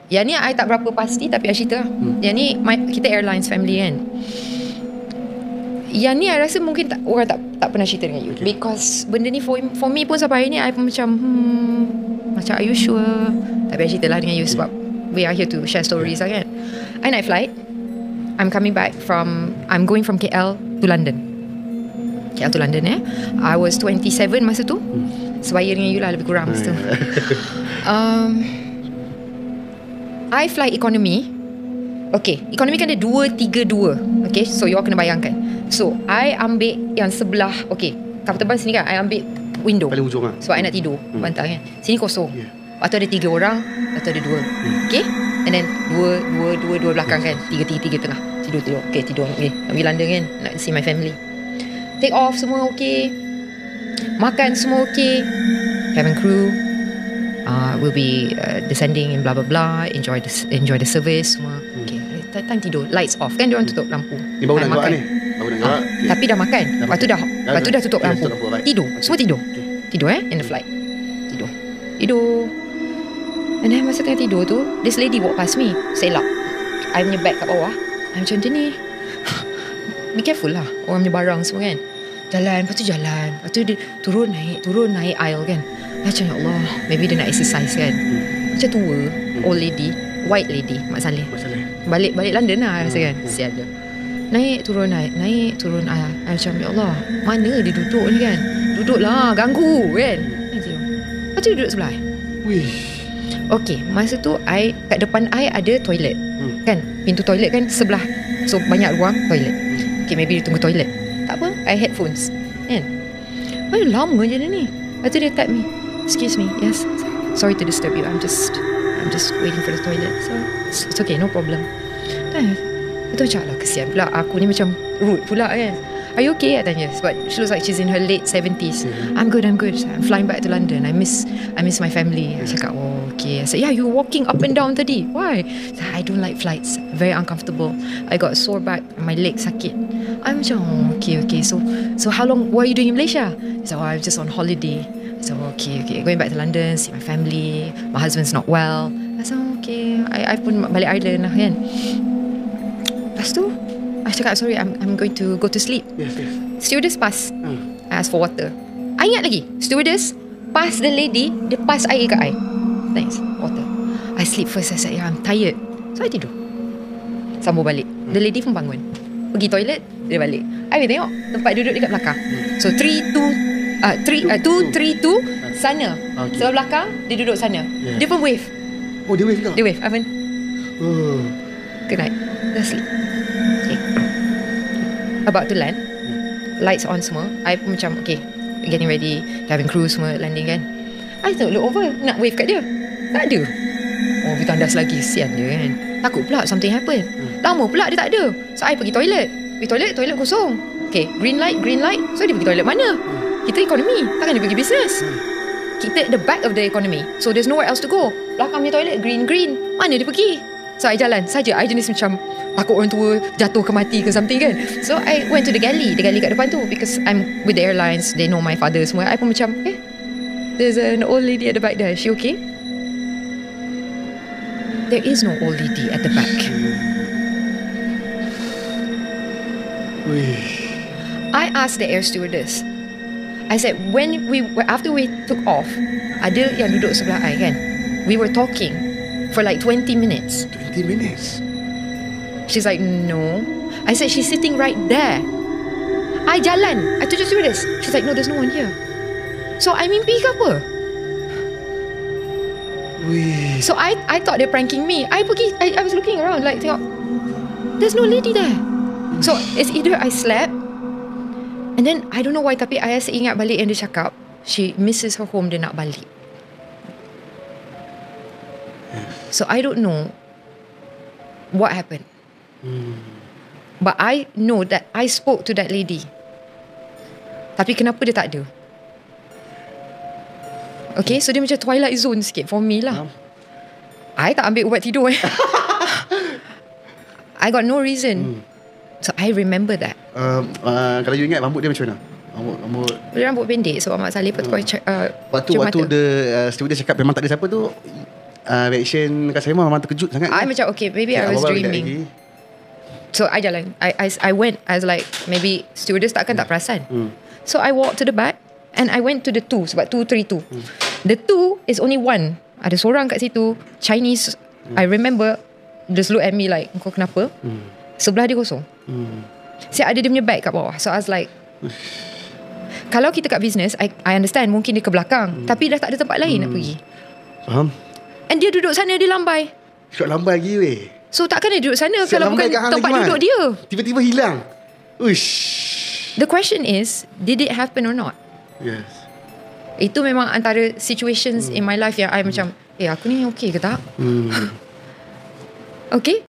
Yang ni I tak berapa pasti, tapi I cerita lah. Yang ni kita airlines family kan. Yang ni I rasa mungkin orang tak pernah cerita dengan you, because benda ni for me pun sampai hari ni I pun macam macam are you sure? Tapi I cerita lah dengan you sebab we are here to share stories lah kan. I naik flight, I'm going from KL to London. KL to London I was 27 masa tu. Sebaya dengan you lah lebih kurang masa tu. I fly economy. Okay, economy kan ada 2-3-2. Okay, so you all kena bayangkan. So I ambil yang sebelah, okay, kapal terbang sini kan, I ambil window paling ujung lah. sebab I nak tidur bantal kan. Sini kosong. Lepas tu ada 3 orang, lepas tu ada 2. Okay, and then dua belakang kan, 3 tengah. Tidur. Okay, tidur. Okay, nak pergi London kan, nak see my family. Take off semua okay, makan semua okay. Cabin crew will be descending in blah blah blah. Enjoy the service semua. Okay, time tidur, lights off kan, diorang tutup lampu. Ni baru nak gerak ni. Tapi dah makan. Lepas tu dah tutup lampu. Tidur. Semua tidur. Tidur in the flight. Tidur. And then masa tengah tidur tu, this lady walk past me. Selak I punya bag kat bawah. I macam ni be careful lah, orang punya barang semua kan. Lepas tu dia turun naik aisle kan. Macam ya Allah, maybe dia nak exercise kan. Macam tua, old lady, white lady, Mak Saleh. Balik London lah rasa kan. Sial dia. Naik turun. I macam ya Allah, mana dia duduk ni kan. Duduk lah, ganggu kan. Lepas tu dia duduk sebelah Okay, masa tu kat depan I ada toilet kan. Pintu toilet kan sebelah, so banyak ruang toilet. Okay, maybe dia tunggu toilet. Tak apa, I headphones kan. Lama je dia ni. Lepas tu dia tap me, excuse me, yes, sorry to disturb you, I'm just waiting for the toilet, so it's okay, no problem. Betul macam lah, kesian pula aku ni, macam rude pula kan. Are you okay? I tanya, sebab she looks like she's in her late 70s. I'm good. I'm flying back to London. I miss my family. I cakap, oh okay. I said, yeah, you were walking up and down tadi. Why? I don't like flights, very uncomfortable. I got sore back, my leg sakit. I'm macam, oh, okay. So how long were you doing in Malaysia? So I'm just on holiday. So okay, going back to London, see my family. My husband's not well. I said, okay. I pun balik Ireland lah kan. Lepas tu I cakap, sorry, I'm going to go to sleep. Yes. Stewardess pass. I ask for water. I ingat lagi, stewardess pass the lady, dia pass air kat I. Thanks, water. I sleep first. I said, yeah, I'm tired. So I tidur. Sambung balik. The lady pun bangun, pergi toilet, dia balik. I tengok tempat duduk dekat belakang. So 2, 3, 2 sana. Sebelah belakang, dia duduk sana. Dia pun wave. Oh, dia wave ke? Dia wave, Ivan. Good night. Dah sleep. About to land, lights on semua. I pun macam okay, getting ready, cabin crew semua landing kan. I look over, nak wave kat dia, tak ada. Oh, dia tandas lagi, sian dia kan. Takut pula something happen. Lama pula dia tak ada. So I pergi toilet. Toilet kosong. Okay, green light. So dia pergi toilet mana? Kita economy, takkan dia pergi business. Kita at the back of the economy, so there's nowhere else to go. Belakang punya toilet green. Mana dia pergi? So I jalan saja. I jenis macam takut orang tua jatuh ke mati ke something kan. So I went to the galley kat depan tu, because I'm with the airlines, they know my father semua. I pun macam there's an old lady at the back there, is she okay? There is no old lady at the back. I asked the air stewardess, I said, after we took off, ada yang duduk sebelah I kan, we were talking for like 20 minutes. 20 minutes? She's like, no. I said, she's sitting right there. I jalan, I told the stewardess. She's like, no, there's no one here. So I mimpi ke apa? So I thought they're pranking me. I was looking around like, tengok, there's no lady there. So it's either I slept, and then I don't know why, tapi I rasa ingat balik yang dia cakap, she misses her home, dia nak balik. So I don't know what happened. But I know that I spoke to that lady. Tapi kenapa dia tak ada? Okay, so dia macam Twilight Zone sikit for me lah. I tak ambil ubat tidur I got no reason. So I remember that. Kalau you ingat, rambut dia macam mana? Rambut pendek sebab Mak Saleh waktu the stewardess cakap memang tak ada siapa tu, reaction kat saya memang terkejut sangat. I macam okay, maybe I was dreaming. So I jalan. I went. I was like, maybe stewardess takkan tak perasan. So I walked to the back and I went to the 2 sebab 232. The 2 is only one. Ada seorang kat situ Chinese. I remember just look at me like, kau kenapa? Sebelah dia kosong. Saya ada dia punya bag kat bawah. So I was like, kalau kita kat business, I understand mungkin dia ke belakang, tapi dah tak ada tempat lain nak pergi. Faham? And dia duduk sana, dia lambai. Cakap lambai lagi weh. So takkan dia duduk sana Siap kalau bukan tempat duduk dia. Tiba-tiba hilang. Uish. The question is, did it happen or not? Yes. Itu memang antara situations in my life yang I macam, aku ni okay ke tak? Okay.